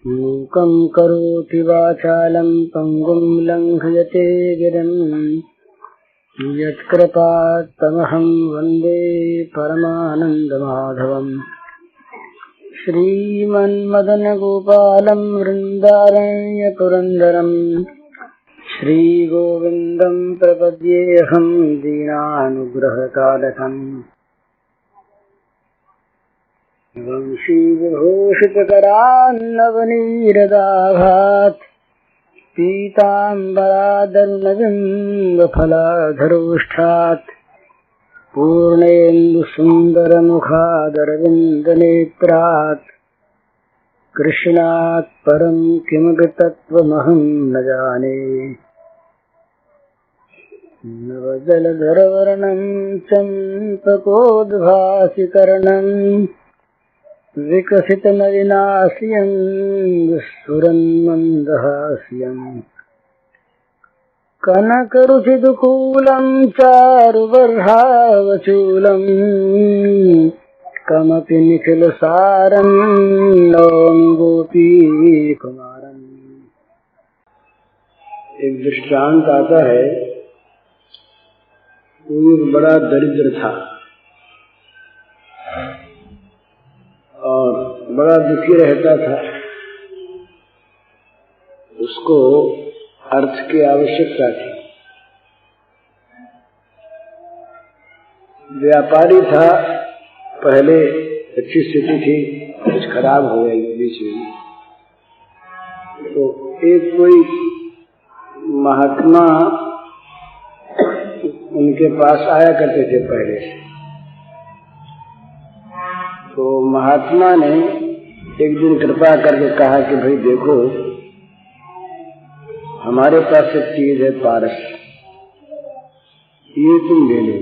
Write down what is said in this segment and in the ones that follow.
मूकं करोति वाचालं पङ्गुं लङ्घयते गिरिं यत्कृपात्तमहं वन्दे परमानन्दमाधवम्। श्रीमन्मदनगोपालं वृन्दारण्यपुरन्दरं श्रीगोविन्दं प्रपद्येऽहं दीनानुग्रहकालकम्। वंशीविभूषितकरान्नवनीरदाभात् पीताम्बरादर्णबिम्बफलाधरोष्ठात् पूर्णेन्दुसुन्दरमुखादरविन्दनेत्रात् कृष्णात् परं किमपि तत्त्वमहं न जाने। नवजलधरवर्णं चम्पकोद्भासिकर्णम् विकसितनलिनास्यं स्फुरन्मन्दहास्यम् कनकरुचिदुकूलं चारुबर्हावचूलं कमपि निखिलसारं नौमि गोपीकुमारम्। एक दृष्टांत आता है, कोई बड़ा दरिद्र था और बड़ा दुखी रहता था। उसको अर्थ की आवश्यकता थी। व्यापारी था, पहले अच्छी स्थिति थी, कुछ खराब हो गई बीच में। तो एक कोई महात्मा उनके पास आया करते थे पहले से। तो महात्मा ने एक दिन कृपा करके कहा कि भाई देखो, हमारे पास एक चीज है पारस, ये तुम ले लो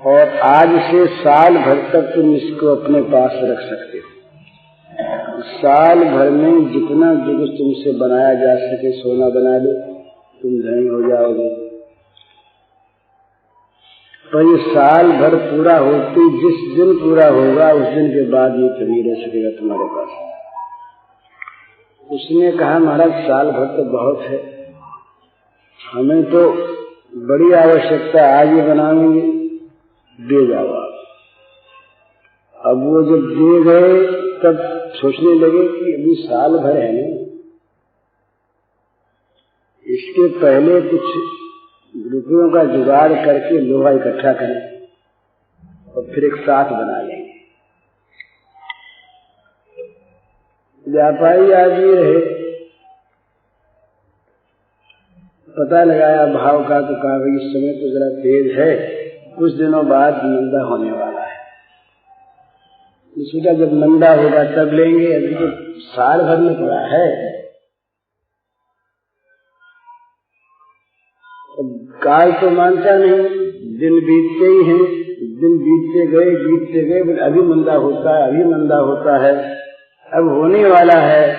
और आज से साल भर तक तुम इसको अपने पास रख सकते हो। साल भर में जितना जो कुछ तुमसे बनाया जा सके सोना बना लो, तुम धनी हो जाओगे। पर ये साल भर पूरा होते जिस दिन पूरा होगा उस दिन के बाद ये कभी रह सकेगा तुम्हारे पास। उसने कहा महाराज साल भर तो बहुत है, हमें तो बड़ी आवश्यकता, आज ये बनाएंगे, दे जाओ आप। अब वो जब दे गए तब सोचने लगे कि अभी साल भर है ना, इसके पहले कुछ रुपयों का जुगाड़ करके लोहा इकट्ठा करें और फिर एक साथ बना लेंगे। व्यापारी आदमी रहे, पता लगाया भाव का, तो कहा भाई इस समय तो जरा तेज है, कुछ दिनों बाद मंदा होने वाला है। सोचा जब मंदा होगा तब लेंगे, अभी तो साल भर में पड़ा है। काल तो मानता नहीं, दिन बीतते ही हैं, दिन बीतते गए, अभी मंदा होता है, अभी मंदा होता है, अब होने वाला है,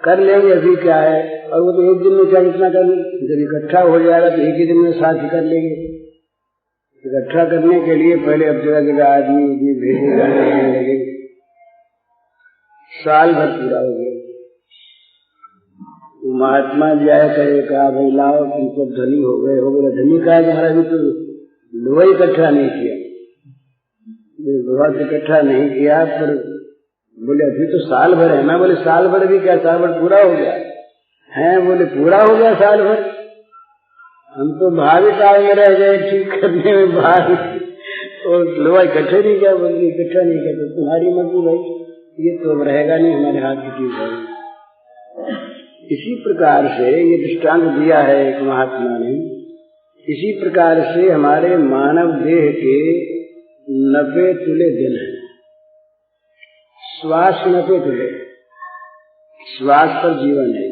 कर लेंगे, अभी क्या है। और वो तो एक दिन में क्या इतना कर लेंगे, जब इकट्ठा हो जाएगा तो एक ही दिन में साथ ही कर लेंगे। इकट्ठा करने के लिए पहले अब जगह जगह आदमी भेजे जाने लगे, साल भर पूरा हो गया। वो महात्मा जी आया करे, कहा भाई लाओ तुम तो धनी हो गए। धनी कहा तुम्हारा भी तो लोहा इकट्ठा नहीं किया, लोहा इकट्ठा नहीं किया, पर बोले अभी तो साल भर है ना। बोले साल भर भी क्या, साल भर पूरा हो गया है? बोले पूरा हो गया साल भर, हम तो भावी काल में रह गए ठीक करने में भावी, और लोहा इकट्ठे नहीं किया। बोले इकट्ठा नहीं किया तो तुम्हारी मर्जी भाई, ये तो रहेगा नहीं हमारे हाथ की चीज है। इसी प्रकार से ये दृष्टांत दिया है एक महात्मा ने। इसी प्रकार से हमारे मानव देह के 90 तुले दिन है। श्वास 90 तुले, श्वास पर जीवन है।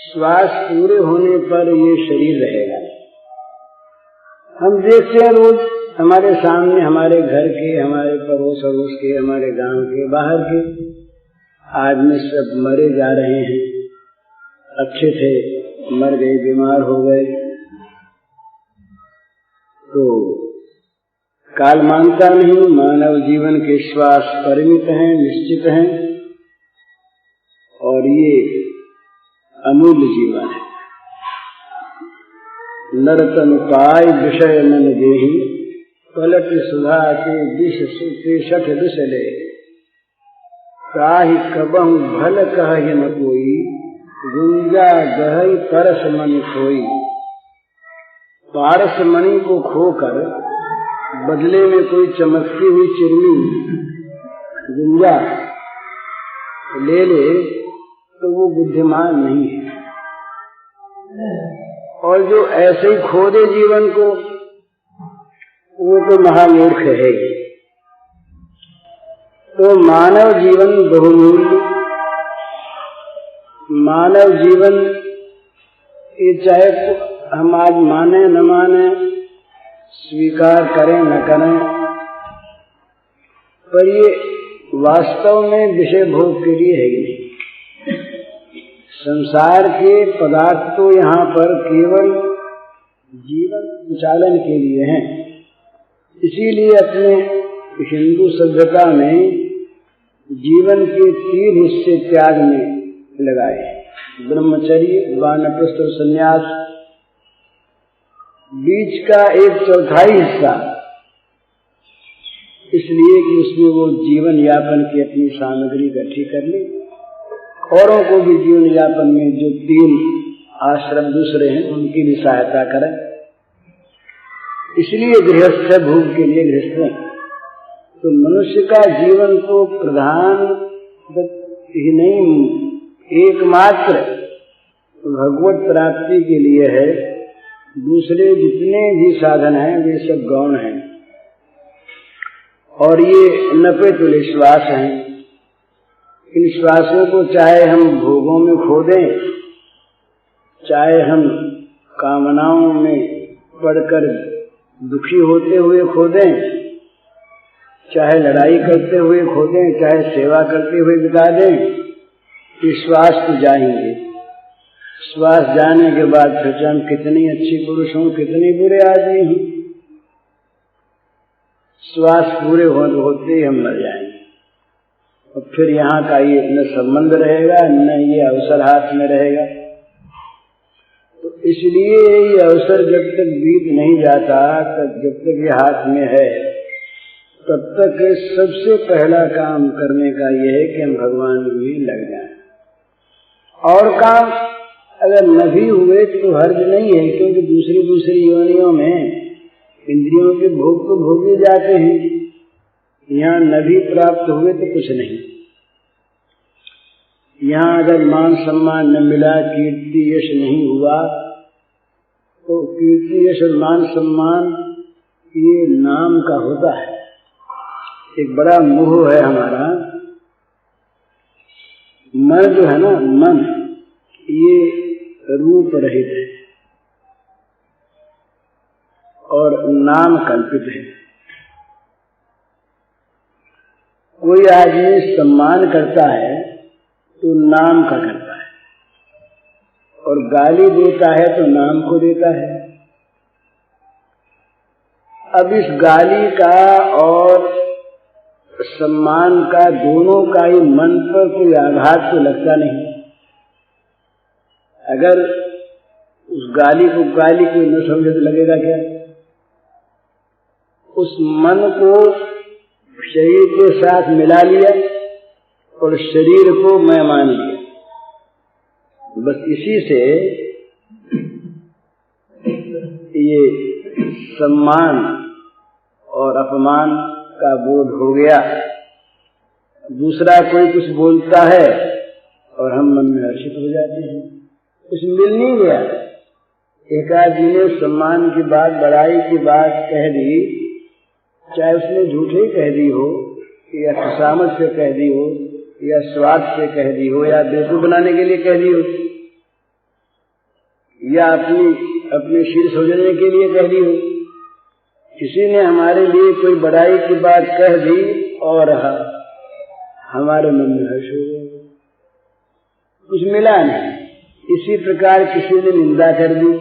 श्वास पूरे होने पर ये शरीर रहेगा। हम देखते हैं रोज हमारे सामने, हमारे घर के, हमारे पड़ोस अड़ोस के, हमारे गांव के, बाहर के आदमी सब मरे जा रहे हैं। अच्छे थे, मर गए, बीमार हो गए। तो काल मानता नहीं। मानव जीवन के श्वास परिमित हैं, निश्चित हैं, और ये अमूल्य जीवन है। नरतन पाय विषय मन देहि, पलट सुधा के दिश सुते सठ बिसले। ताहि कबहु भल कहहि न कोई, गुंजा गहई परस मन खोई। पारस मणि को खोकर बदले में कोई चमकती हुई चिरनी गुंजा ले ले तो वो बुद्धिमान नहीं है, और जो ऐसे ही खो दे जीवन को वो तो महामूर्ख है। तो मानव जीवन बहुमूल्य, मानव जीवन ये चाहे हम आज माने न माने, स्वीकार करें न करें, पर ये वास्तव में विषय भोग के लिए है ही नहीं। संसार के पदार्थ तो यहाँ पर केवल जीवन संचालन के लिए हैं। इसीलिए अपने हिंदू सभ्यता में जीवन के 3 हिस्से त्याग में लगाए, ब्रह्मचर्य, वानप्रस्थ और संन्यास। बीच का 1/4 हिस्सा इसलिए कि उसमें वो जीवन यापन की अपनी सामग्री इकट्ठी कर ले, औरों को भी जीवन यापन में जो 3 आश्रम दूसरे हैं उनकी भी सहायता करें। इसलिए गृहस्थ भोग के लिए गृहस्थ हैं। तो मनुष्य का जीवन तो प्रधान ही नहीं, एकमात्र भगवत प्राप्ति के लिए है। दूसरे जितने भी साधन हैं वे सब गौण हैं, और ये नपे तुल्य श्वास हैं। इन श्वासों को चाहे हम भोगों में खो दें, चाहे हम कामनाओं में पड़कर दुखी होते हुए खो दें, चाहे लड़ाई करते हुए खो दें, चाहे सेवा करते हुए बिता दें, ये श्वास तो जाएंगे। श्वास जाने के बाद फिर हम कितनी अच्छी पुरुष हूं, कितने बुरे आदमी हूं, श्वास पूरे होते ही हम मर जाएंगे। और फिर यहाँ का ये न संबंध रहेगा, न ये अवसर हाथ में रहेगा। तो इसलिए ये अवसर जब तक बीत नहीं जाता, तब जब तक ये हाथ में है, तब तक सबसे पहला काम करने का यह है कि हम भगवान में लग जाएं। और काम अगर न भी हुए तो हर्ज नहीं है, क्योंकि दूसरी योनियों में इंद्रियों के भोग तो भोगे जाते हैं। यहाँ न भी प्राप्त हुए तो कुछ नहीं। यहाँ अगर मान सम्मान न मिला, कीर्ति यश नहीं हुआ, तो कीर्ति यश और मान सम्मान ये नाम का होता है। एक बड़ा मोह है हमारा। मन जो है ना, मन ये रूप रहित है और नाम कल्पित है। कोई आदमी सम्मान करता है तो नाम का करता है, और गाली देता है तो नाम को देता है। अब इस गाली का और सम्मान का दोनों का ही मन पर कोई आघात तो लगता नहीं। अगर उस गाली को न समझे तो लगेगा क्या? उस मन को शरीर के साथ मिला लिया और शरीर को मैं मान लिया। बस इसी से ये सम्मान और अपमान का बोध हो गया। दूसरा कोई कुछ बोलता है और हम मन में हर्षित हो जाते हैं, कुछ मिल नहीं गया। एक आदमी ने सम्मान की बात, बड़ाई की बात कह दी, चाहे उसने झूठे कह दी हो, या खुशामद से कह दी हो, या स्वार्थ से कह दी हो, या बेवकूफ बनाने के लिए कह दी हो, या अपने शीर्ष सौजन्य के लिए कह दी हो। किसी ने हमारे लिए कोई बड़ाई की बात कह दी और हमारे मन में हर्ष हो गया, कुछ मिला नहीं। इसी प्रकार किसी ने निंदा कर दी,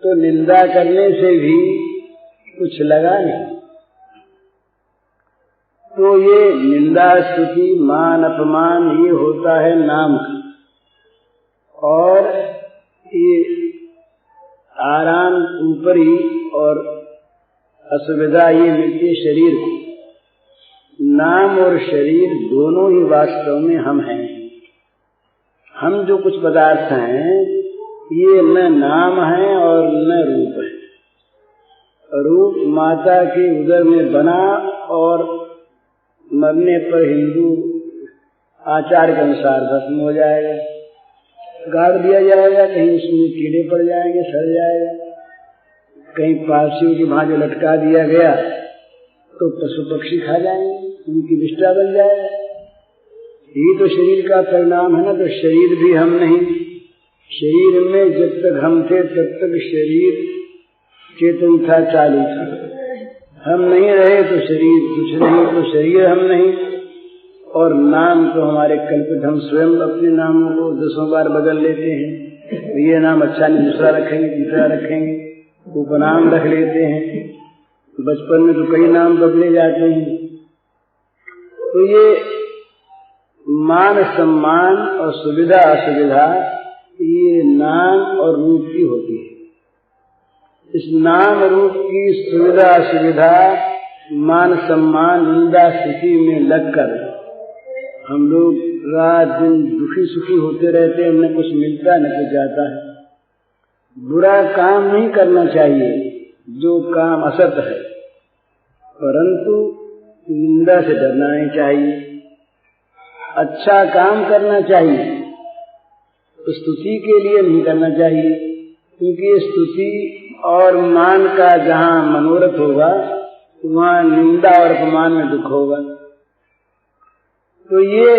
तो निंदा करने से भी कुछ लगा नहीं। तो ये निंदा स्तुति मान अपमान ये होता है नाम का, और ये आराम ऊपरी और असुविधा ये मिलती है शरीर को। नाम और शरीर दोनों ही वास्तव में हम हैं। हम जो कुछ पदार्थ हैं ये न नाम है और न रूप है। रूप माता के उदर में बना और मरने पर हिंदू आचार के अनुसार भस्म हो जाएगा, गाड़ दिया जाएगा, कहीं उसमें कीड़े पड़ जाएंगे, सड़ जाएगा, कहीं पारसियों की भांति लटका दिया गया तो पशु पक्षी खा जाएंगे, उनकी विष्ठा बन जाएगा। यही तो शरीर का परिणाम है ना। तो शरीर भी हम नहीं, शरीर में जब तक हम थे तब तक शरीर चेतन था, चालू था। हम नहीं रहे तो शरीर कुछ नहीं, तो शरीर हम नहीं। और नाम तो हमारे कल्पित, हम स्वयं अपने नामों को 10 बार बदल लेते हैं। ये नाम अच्छा नहीं, दूसरा रखेंगे, तीसरा रखेंगे, उपनाम रख लेते हैं। बचपन में तो कई नाम बदले जाते हैं। तो ये मान सम्मान और सुविधा असुविधा ये नाम और रूप की होती है। इस नाम रूप की सुविधा असुविधा मान सम्मान निंदा स्तुति में लगकर हम लोग रात दिन दुखी सुखी होते रहते हैं। न कुछ मिलता न कुछ जाता है। बुरा काम नहीं करना चाहिए जो काम असत है, परंतु निंदा से डरना नहीं चाहिए। अच्छा काम करना चाहिए, स्तुति के लिए नहीं करना चाहिए, क्योंकि स्तुति और मान का जहाँ मनोरथ होगा वहाँ निंदा और अपमान में दुख होगा। तो ये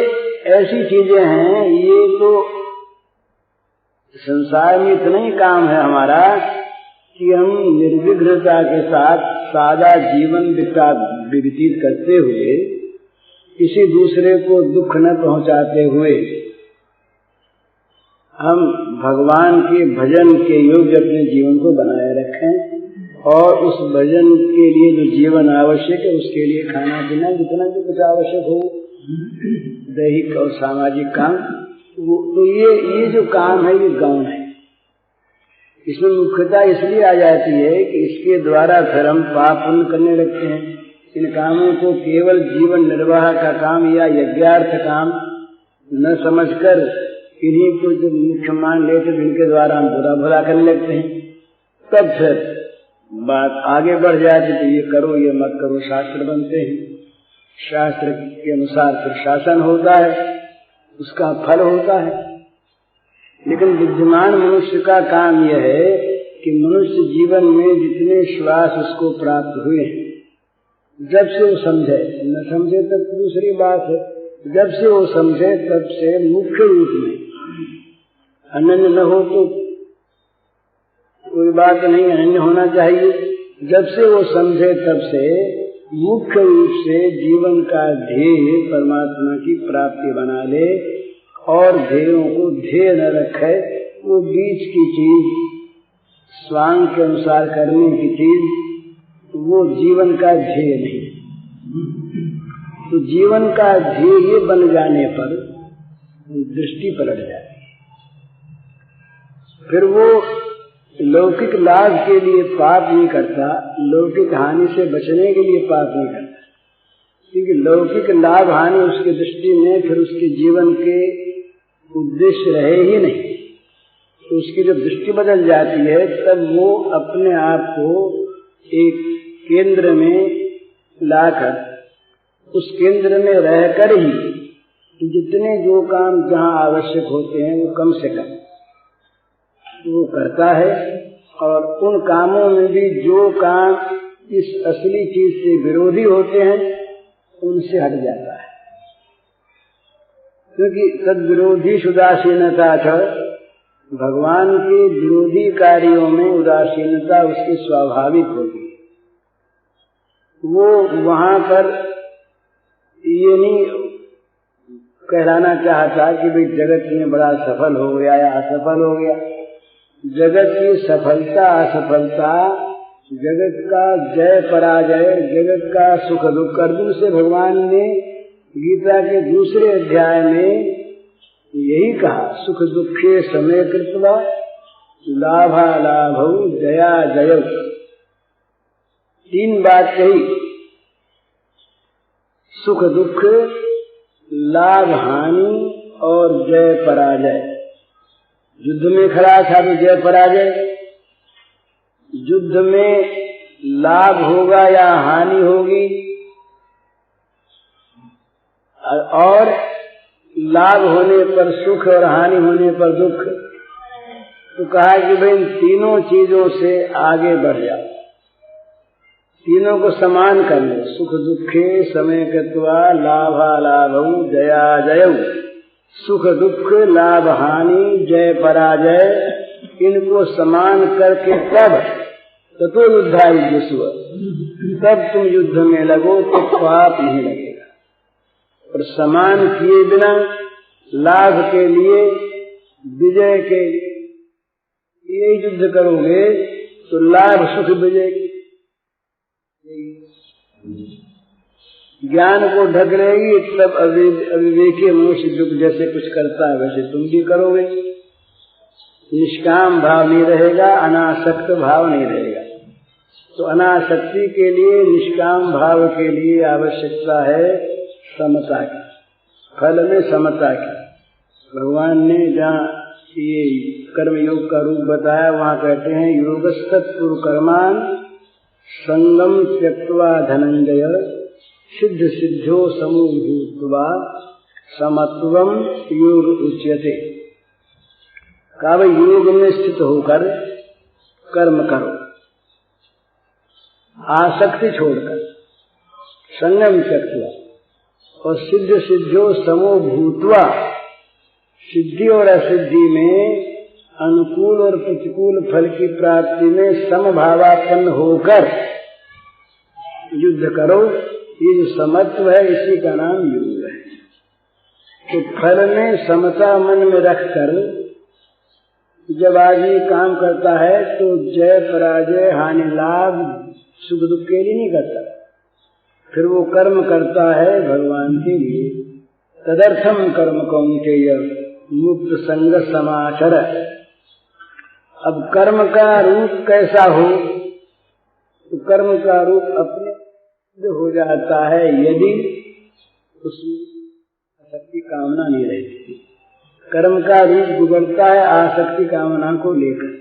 ऐसी चीजें हैं, ये तो संसार में इतना ही काम है हमारा कि हम निर्विघ्नता के साथ सादा जीवन व्यतीत करते हुए किसी दूसरे को दुख न पहुंचाते हुए हम भगवान के भजन के योग्य अपने जीवन को बनाए रखें। और उस भजन के लिए जो जीवन आवश्यक है उसके लिए खाना पीना जितना भी कुछ आवश्यक हो, दैहिक और सामाजिक काम, तो ये जो काम है ये गौण है। इसमें मुख्यता इसलिए आ जाती है कि इसके द्वारा फिर हम पाप पुण्य करने लगते हैं। इन कामों को केवल जीवन निर्वाह का काम या यज्ञार्थ काम न समझकर इन्हीं को जब मुख्य मान लेते तो इनके द्वारा हम बुरा भला करने लगते हैं। तब फिर बात आगे बढ़ जाती तो ये करो ये मत करो शास्त्र बनते हैं। शास्त्र के अनुसार फिर शासन होता है, उसका फल होता है। लेकिन विद्यमान मनुष्य का काम यह है कि मनुष्य जीवन में जितने श्वास उसको प्राप्त हुए हैं, जब से वो समझे, न समझे तब दूसरी बात है, जब से वो समझे तब से मुख्य रूप में, अनन्य न हो तो कोई बात नहीं, अनन्य होना चाहिए। जब से वो समझे तब से मुख्य रूप से जीवन का ध्येय परमात्मा की प्राप्ति बना ले और ध्येयों को ध्येय न रखे। वो बीच की चीज, स्वांग के अनुसार करने की चीज, वो जीवन का ध्येय नहीं। तो जीवन का ध्येय बन जाने पर दृष्टि पलट जाती है। फिर वो लौकिक लाभ के लिए पाप नहीं करता, लौकिक हानि से बचने के लिए पाप नहीं करता, क्योंकि लौकिक लाभ हानि उसकी दृष्टि में फिर उसके जीवन के उद्देश्य रहे ही नहीं। तो उसकी जब दृष्टि बदल जाती है तब वो अपने आप को एक केंद्र में लाकर उस केंद्र में रहकर ही जितने जो काम जहाँ आवश्यक होते हैं वो कम से कम वो करता है। और उन कामों में भी जो काम इस असली चीज से विरोधी होते हैं उनसे हट जाता है, क्योंकि तद विरोधी उदासीनता था। भगवान के विरोधी कार्यों में उदासीनता उसकी स्वाभाविक होती है। वो वहां पर ये नहीं कहलाना चाहता कि भाई जगत में बड़ा सफल हो गया या असफल हो गया। जगत की सफलता असफलता जगत का जय पराजय, जगत का सुख दुख। अर्जुन से भगवान ने गीता के दूसरे अध्याय में यही कहा, सुख दुखे समय कृत्वा लाभा लाभौ जया जयौ। 3 बात कही, सुख दुख, लाभ हानि और जय पराजय। युद्ध में खड़ा था तो जय पराजय, युद्ध में लाभ होगा या हानि होगी, और लाभ होने पर सुख और हानि होने पर दुख। तो कहा कि भाई इन तीनों चीजों से आगे बढ़ जाओ, तीनों को समान कर लो। सुख दुखे समय कृत्वा लाभा लाभौ जया जयौ। सुख दुख, लाभ हानि, जय पराजय, इनको समान करके तब युद्धाय जिस्व, तब तुम युद्ध में लगो तो पाप नहीं लगेगा। और समान किए बिना लाभ के लिए, विजय के लिए युद्ध करोगे तो लाभ सुख विजय की ज्ञान को ढक रहेगी, तब अविवेकी मनुष्य जो जैसे कुछ करता है वैसे तुम भी करोगे। निष्काम भाव नहीं रहेगा, अनासक्त भाव नहीं रहेगा। तो अनासक्ति के लिए, निष्काम भाव के लिए आवश्यकता है समता की, फल में समता की। भगवान ने जहाँ ये कर्मयोग का रूप बताया वहाँ कहते हैं, योगस्तत्पुर कर्मान संगम त्यक्त्वा धनंजय सिद्ध सिद्धो समूभूत्वा समत्वम योग उच्यते। कहा भाई योग में स्थित होकर कर्म करो, आसक्ति छोड़कर, संगम त्यक्त्वा, और सिद्ध सिद्धो समो भूत्वा, सिद्धि और असिद्धि में, अनुकूल और प्रतिकूल फल की प्राप्ति में समभावापन्न होकर युद्ध करो। ये जो समत्व है इसी का नाम योग है। तो फल में समता मन में रखकर जब आदमी काम करता है तो जय पराजय, हानि लाभ, सुख दुख के लिए नहीं करता, फिर वो कर्म करता है भगवान के लिए। तदर्थम कर्म कौन्तेय मुक्त संग समाचर। अब कर्म का रूप कैसा हो, तो कर्म का रूप अपने हो जाता है यदि उसमें आसक्ति कामना नहीं रहती। कर्म का रूप बिगड़ता है आसक्ति कामना को लेकर।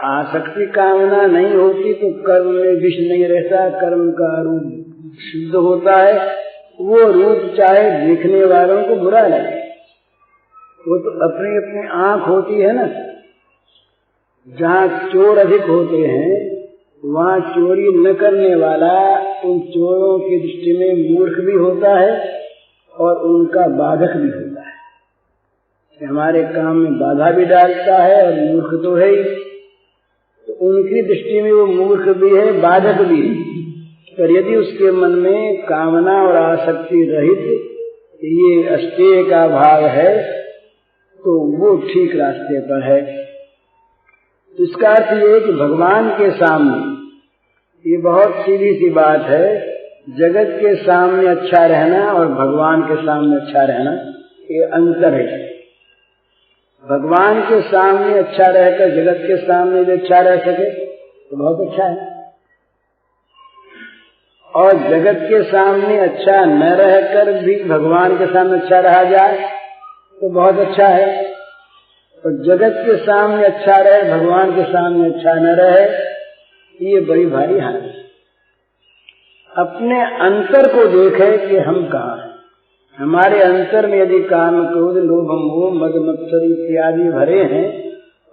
आसक्ति कामना नहीं होती तो कर्म में विष नहीं रहता, कर्म का रूप शुद्ध होता है। वो रूप चाहे देखने वालों को बुरा लगे, वो तो अपनी अपनी आंख होती है ना। जहाँ चोर अधिक होते हैं वहाँ चोरी न करने वाला उन चोरों की दृष्टि में मूर्ख भी होता है और उनका बाधक भी होता है। हमारे काम में बाधा भी डालता है और मूर्ख तो है ही, तो उनकी दृष्टि में वो मूर्ख भी है, बाधक भी है। पर यदि उसके मन में कामना और आसक्ति रहित ये अस्तेय का भाव है तो वो ठीक रास्ते पर है। तो इसका अर्थ ये है कि भगवान के सामने, ये बहुत सीधी सी बात है, जगत के सामने अच्छा रहना और भगवान के सामने अच्छा रहना ये अंतर है। भगवान के सामने अच्छा रहकर जगत के सामने भी अच्छा रह सके तो बहुत अच्छा है, और जगत के सामने अच्छा न रहकर भी भगवान के सामने अच्छा रहा जाए तो बहुत अच्छा है। और जगत के सामने अच्छा रहे, भगवान के सामने अच्छा न रहे, ये बड़ी भारी हानि है। अपने अंतर को देखे कि हम कहाँ हैं। हमारे अंतर में यदि काम क्रोध लोभ मोह मद मत्सर इत्यादि भरे हैं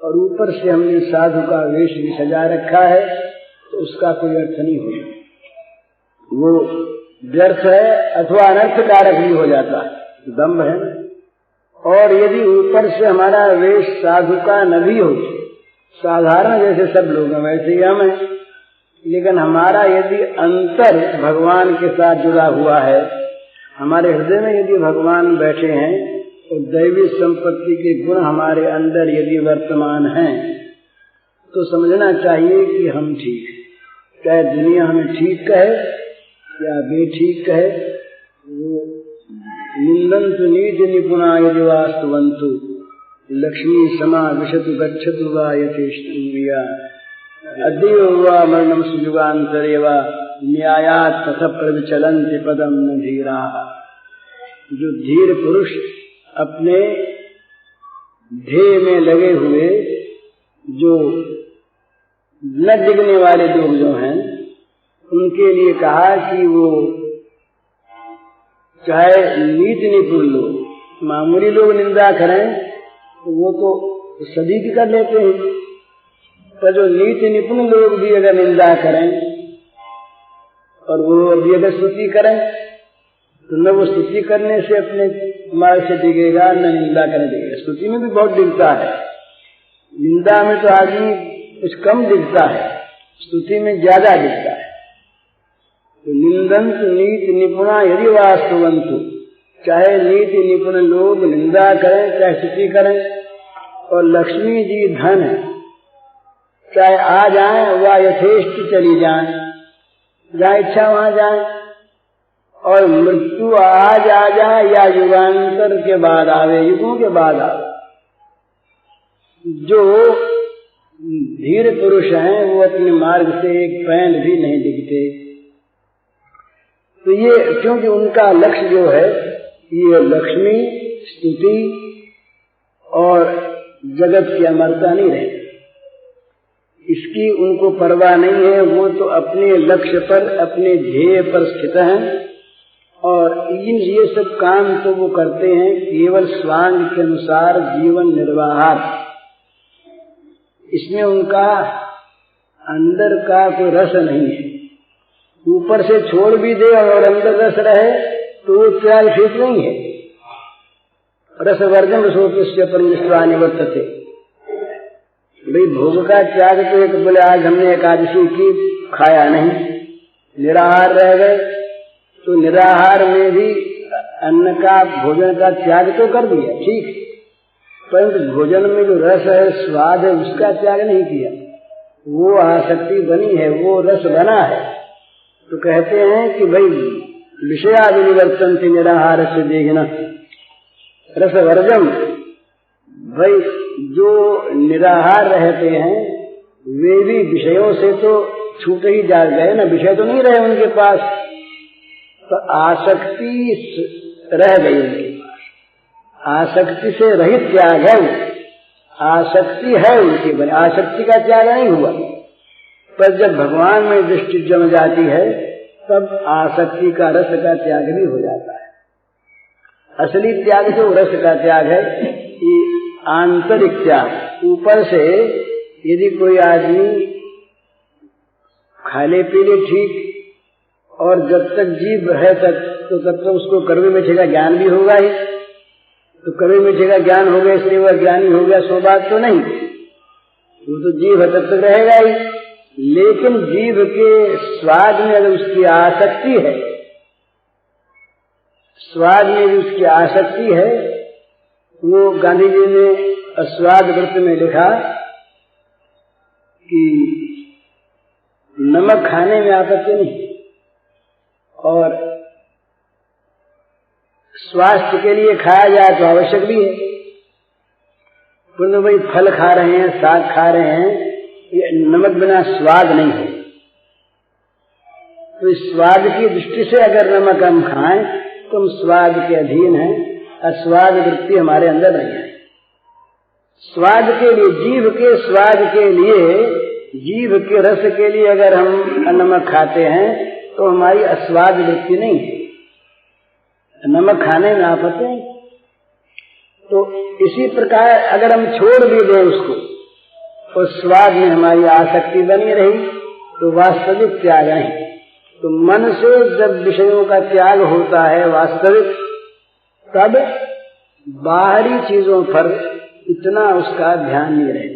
और ऊपर से हमने साधु का वेश भी सजा रखा है तो उसका कोई अर्थ नहीं होगा, वो व्यर्थ है अथवा अनर्थकारक भी हो जाता है, दम्भ है। और यदि ऊपर से हमारा वेश साधु का न भी हो, साधारण जैसे सब लोग हैं वैसे ही हम हैं, लेकिन हमारा यदि अंतर भगवान के साथ जुड़ा हुआ है, हमारे हृदय में यदि भगवान बैठे हैं और दैवी संपत्ति के गुण हमारे अंदर यदि वर्तमान हैं तो समझना चाहिए कि हम ठीक हैं। चाहे दुनिया हमें ठीक कहे या बेठीक कहे, वो निंदन्तु नीति निपुणा यदि वास्तुवन्तु लक्ष्मी समा विशतु गच्छतु वा यथेष्टुर्या अद्यो वा मरणं सुयुगान्तरे वा न्यायात् ततः प्रविचलन्ति पदं न धीराः। जो धीर पुरुष अपने ध्येय में लगे हुए, जो न डिगने वाले लोग जो हैं, उनके लिए कहा कि वो चाहे नीति निपुण लोग, मामूली लोग निंदा करें तो वो तो सभी की कर लेते हैं, पर जो नीति निपुण लोग भी अगर निंदा करें और वो भी अगर स्तुति करें तो न वो स्तुति करने से अपने मार्ग से डिगेगा, न निंदा करने डिगेगा। स्तुति में भी बहुत डिगता है, निंदा में तो आदमी कुछ कम डिगता है, स्तुति में ज्यादा डिगता है। तो निंदन्तु नीति निपुणा यदि वास्तुवन्तु, चाहे नीति निपुण लोग निंदा करें चाहे स्तुति करें, और लक्ष्मी जी धन है, चाहे आ जाए वह यथेष्ट चली जाए, जहाँ इच्छा वहां जाए, और मृत्यु आज आ जाए या युगांतर के बाद आवे, युगों के बाद आवे। जो धीर पुरुष हैं वो अपने मार्ग से एक पैंड भी नहीं दिखते। तो ये क्योंकि उनका लक्ष्य जो है ये लक्ष्मी स्तुति और जगत की अमरता नहीं रहे, इसकी उनको परवाह नहीं है। वो तो अपने लक्ष्य पर, अपने ध्येय पर स्थित हैं, और ये सब काम तो वो करते हैं केवल स्वांग के अनुसार जीवन निर्वाहार्थ। इसमें उनका अंदर का कोई रस नहीं है। ऊपर से छोड़ भी दे और अंदर रस रहे तो वो त्याग ठीक नहीं है। रस वर्जन रसोपस्य परमेश्वर निवर्तते। भाई भोग का त्याग तो एक बोले आज हमने एकादशी की खाया नहीं, निराहार रह गए, तो निराहार में भी अन्न का भोजन का त्याग तो कर दिया ठीक, परंतु भोजन में जो रस है स्वाद है उसका त्याग नहीं किया। वो आसक्ति बनी है, वो रस बना है। तो कहते हैं कि भाई विषयाविनिवर्तन से निराहार से देखना रस वर्जम। भाई जो निराहार रहते हैं वे भी विषयों से तो छूट ही जा गए ना, विषय तो नहीं रहे उनके पास, तो आसक्ति रह गई उनके पास। आसक्ति से रहित त्याग है वो, आसक्ति है उनकी बनी, आसक्ति का त्याग नहीं हुआ। पर जब भगवान में दृष्टि जम जाती है तब आसक्ति का रस का त्याग भी हो जाता है। असली त्याग जो रस का त्याग है ये आंतरिक त्याग। ऊपर से यदि कोई आदमी खा ले पी ले ठीक, और जब तक जीव है तब तक उसको कड़वे मीठे का ज्ञान भी होगा ही। तो कड़वे मीठे का ज्ञान हो गया इसलिए वह ज्ञानी हो गया, सो बात तो नहीं। वो तो जीव है तब तक रहेगा ही, लेकिन जीव के स्वाद में अगर उसकी आसक्ति है, स्वाद में भी उसकी आसक्ति है, वो गांधी जी ने स्वाद व्रत में लिखा कि नमक खाने में आपत्ति नहीं, और स्वास्थ्य के लिए खाया जाए तो आवश्यक भी है। पुण्य भाई फल खा रहे हैं, साग खा रहे हैं, ये नमक बिना स्वाद नहीं है। तो इस स्वाद की दृष्टि से अगर नमक हम खाएं तो हम स्वाद के अधीन हैं, अस्वाद वृत्ति हमारे अंदर नहीं है। स्वाद के लिए, जीव के स्वाद के लिए, जीव के रस के लिए अगर हम नमक खाते हैं तो हमारी अस्वाद वृत्ति नहीं है, नमक खाने में आपत्ति नहीं। तो इसी प्रकार अगर हम छोड़ भी दें उसको, उस स्वाद में हमारी आसक्ति बनी रही तो वास्तविक त्याग नहीं। तो मन से जब विषयों का त्याग होता है वास्तविक, तब बाहरी चीजों पर इतना उसका ध्यान नहीं रहेगा।